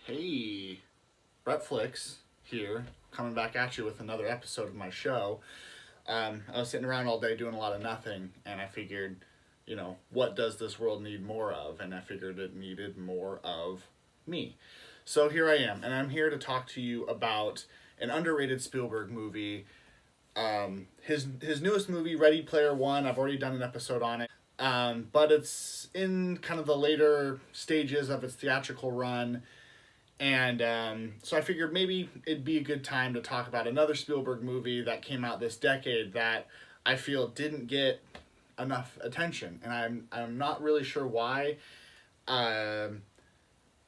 Hey, Bretflix here, coming back at you with another episode of my show. I was sitting around all day doing a lot of nothing, and I figured, what does this world need more of? And I figured it needed more of me. So here I am, and I'm here to talk to you about an underrated Spielberg movie. His newest movie, Ready Player One. I've already done an episode on it, but it's in kind of the later stages of its theatrical run. And so I figured maybe it'd be a good time to talk about another Spielberg movie that came out this decade that I feel didn't get enough attention, and I'm not really sure why. I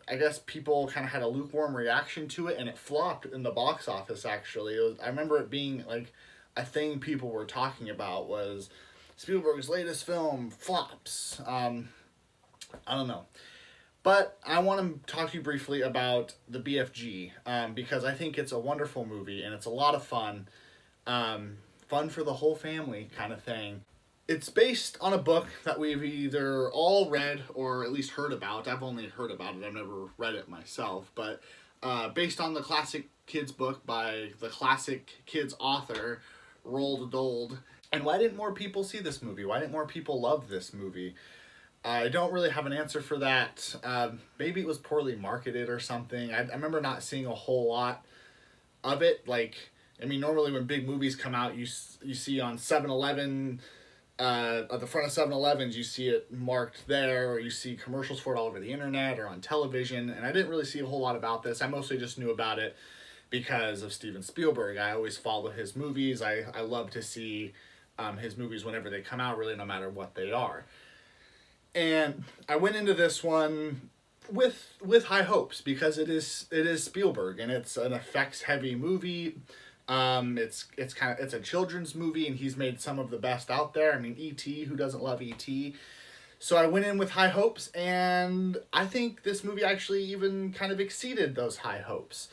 guess people kind of had a lukewarm reaction to it, and it flopped in the box office. Actually, I remember it being like a thing people were talking about was Spielberg's latest film flops. I don't know. But I want to talk to you briefly about the BFG, because I think it's a wonderful movie and it's a lot of fun. Fun for the whole family kind of thing. It's based on a book that we've either all read or at least heard about. I've only heard about it, I've never read it myself. But based on the classic kids book by the classic kids author, Roald Dahl. And why didn't more people see this movie? Why didn't more people love this movie? I don't really have an answer for that. Maybe it was poorly marketed or something. I remember not seeing a whole lot of it. Normally when big movies come out, you see on 7-Eleven, at the front of 7-Elevens, you see it marked there, or you see commercials for it all over the internet or on television. And I didn't really see a whole lot about this. I mostly just knew about it because of Steven Spielberg. I always follow his movies. I love to see his movies whenever they come out, really, no matter what they are. And I went into this one with high hopes because it is Spielberg, and it's an effects heavy movie. It's a children's movie, and he's made some of the best out there. I mean, E.T., who doesn't love E.T.? So I went in with high hopes, and I think this movie actually even kind of exceeded those high hopes.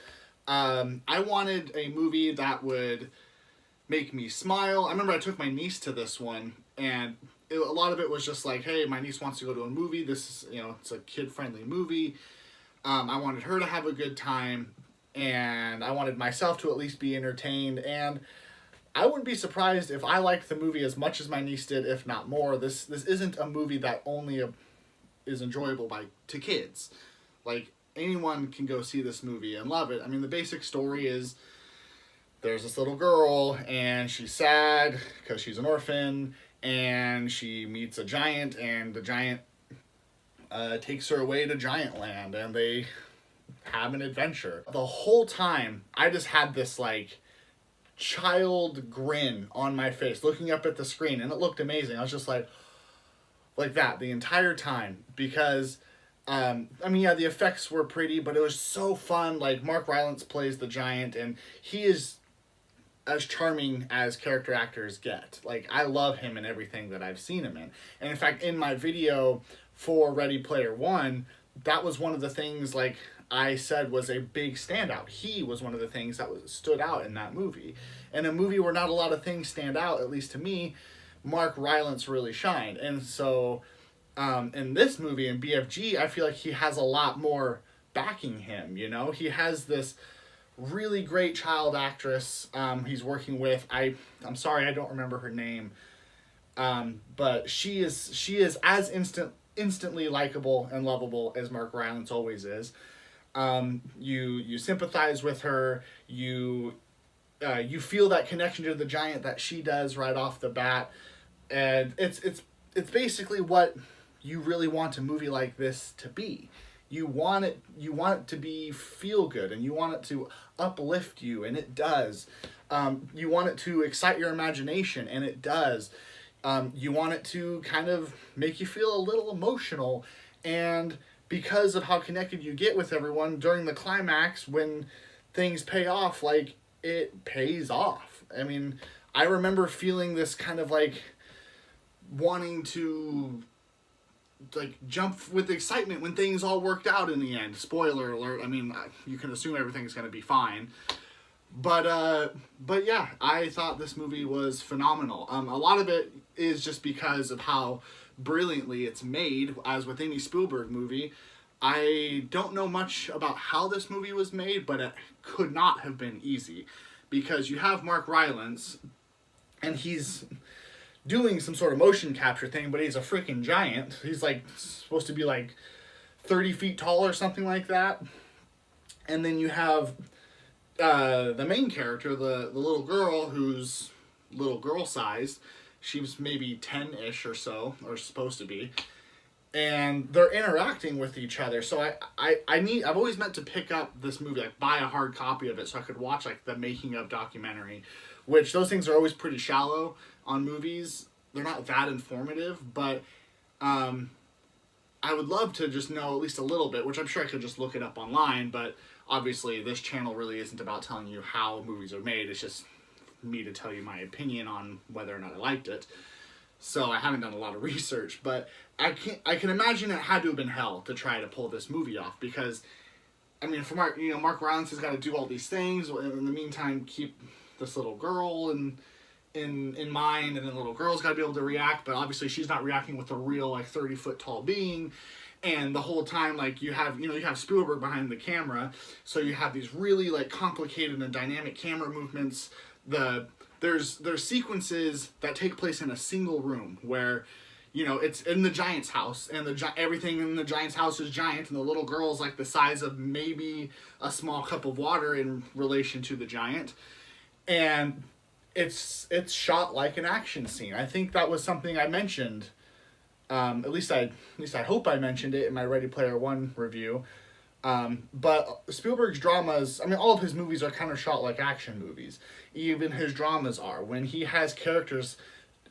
I wanted a movie that would make me smile. I remember I took my niece to this one, and a lot of it was just like, hey, my niece wants to go to a movie. This is, it's a kid-friendly movie. I wanted her to have a good time, and I wanted myself to at least be entertained. And I wouldn't be surprised if I liked the movie as much as my niece did, if not more. This isn't a movie that only is enjoyable to kids. Like, anyone can go see this movie and love it. I mean, the basic story is there's this little girl, and she's sad because she's an orphan, and she meets a giant, and the giant takes her away to Giant Land, and they have an adventure. The whole time, I just had this, child grin on my face, looking up at the screen, and it looked amazing. I was just like that the entire time, because, the effects were pretty, but it was so fun. Mark Rylance plays the giant, and he is as charming as character actors get. I love him in everything that I've seen him in. And in fact, in my video for Ready Player One, that was one of the things, I said, was a big standout. He was one of the things that stood out in that movie. In a movie where not a lot of things stand out, at least to me, Mark Rylance really shined. And so, in this movie, in BFG, I feel like he has a lot more backing him, He has this really great child actress he's working with. I'm sorry, I don't remember her name, but she is as instantly likable and lovable as Mark Rylance always is. You sympathize with her. You feel that connection to the giant that she does right off the bat, and it's basically what you really want a movie like this to be. You want it to be feel good, and you want it to uplift you, and it does. You want it to excite your imagination, and it does. You want it to kind of make you feel a little emotional, and because of how connected you get with everyone during the climax, when things pay off, it pays off. I mean, I remember feeling this kind of wanting to jump with excitement when things all worked out in the end. Spoiler alert. I mean, you can assume everything's going to be fine. But yeah, I thought this movie was phenomenal. A lot of it is just because of how brilliantly it's made, as with any Spielberg movie. I don't know much about how this movie was made, but it could not have been easy, because you have Mark Rylance, and he's doing some sort of motion capture thing, but he's a freaking giant. He's like supposed to be like 30 feet tall or something like that. And then you have the main character, the little girl, who's little girl sized. She's maybe 10-ish or so, or supposed to be. And they're interacting with each other. So I've always meant to pick up this movie, like buy a hard copy of it so I could watch like the making of documentary, which those things are always pretty shallow on movies. They're not that informative, but I would love to just know at least a little bit, which I'm sure I could just look it up online, but obviously this channel really isn't about telling you how movies are made. It's just me to tell you my opinion on whether or not I liked it. So I haven't done a lot of research, but I can imagine it had to have been hell to try to pull this movie off, because I mean, for Mark Rylance has got to do all these things, and in the meantime keep this little girl in mind, and then the little girl's got to be able to react, but obviously she's not reacting with a real like 30-foot tall being. And the whole time, like, you have Spielberg behind the camera, so you have these really like complicated and dynamic camera movements. There's sequences that take place in a single room where, it's in the giant's house, and everything in the giant's house is giant, and the little girl's like the size of maybe a small cup of water in relation to the giant, and it's shot like an action scene. I think that was something I mentioned. At least I hope I mentioned it in my Ready Player One review. But Spielberg's dramas, I mean, all of his movies are kind of shot like action movies. Even his dramas are. When he has characters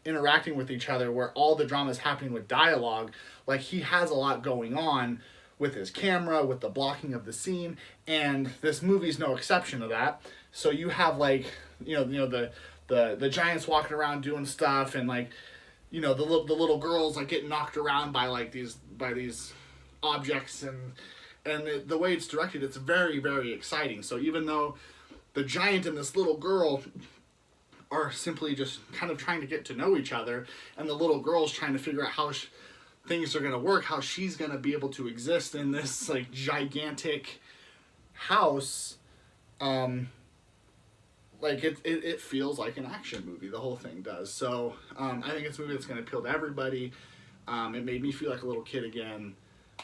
interacting with each other where all the drama is happening with dialogue, like, he has a lot going on with his camera, with the blocking of the scene, and this movie's no exception to that. So you have, like, the giants walking around doing stuff, and, like, the little girls, like, getting knocked around by, like, these objects, and the way it's directed, it's very, very exciting. So even though the giant and this little girl are simply just kind of trying to get to know each other, and the little girl's trying to figure out how things are going to work, how she's going to be able to exist in this, like, gigantic house, like, it feels like an action movie. The whole thing does. So I think it's a movie that's going to appeal to everybody. It made me feel like a little kid again.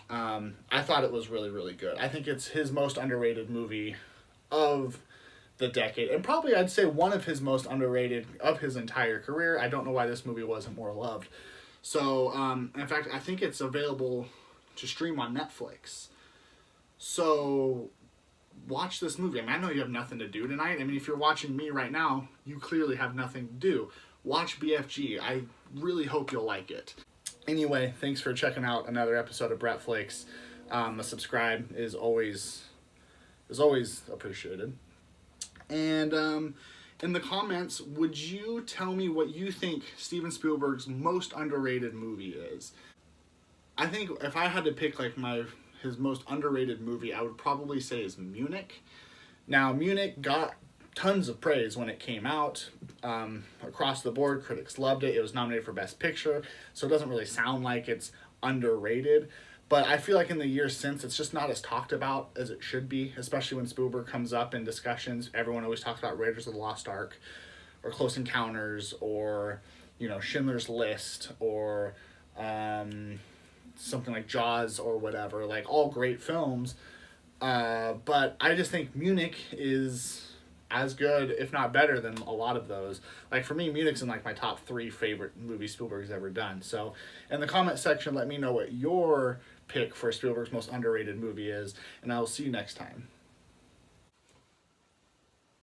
I thought it was really, really good. I think it's his most underrated movie of the decade, and probably I'd say one of his most underrated of his entire career. I don't know why this movie wasn't more loved. So, in fact, I think it's available to stream on Netflix. So, watch this movie. I mean, I know you have nothing to do tonight. I mean, if you're watching me right now, you clearly have nothing to do. Watch BFG. I really hope you'll like it. Anyway, thanks for checking out another episode of Bretflix. A subscribe is always appreciated. And in the comments, would you tell me what you think Steven Spielberg's most underrated movie is? I think if I had to pick like his most underrated movie, I would probably say is Munich. Now, Munich got tons of praise when it came out. Across the board, critics loved it. It was nominated for Best Picture, so it doesn't really sound like it's underrated. But I feel like in the years since, it's just not as talked about as it should be, especially when Spielberg comes up in discussions. Everyone always talks about Raiders of the Lost Ark, or Close Encounters, or, Schindler's List, or something like Jaws, or whatever. Like, all great films. But I just think Munich is as good, if not better, than a lot of those. Like, for me, Munich's in like my top 3 favorite movies Spielberg's ever done. So in the comment section, let me know what your pick for Spielberg's most underrated movie is, and I will see you next time.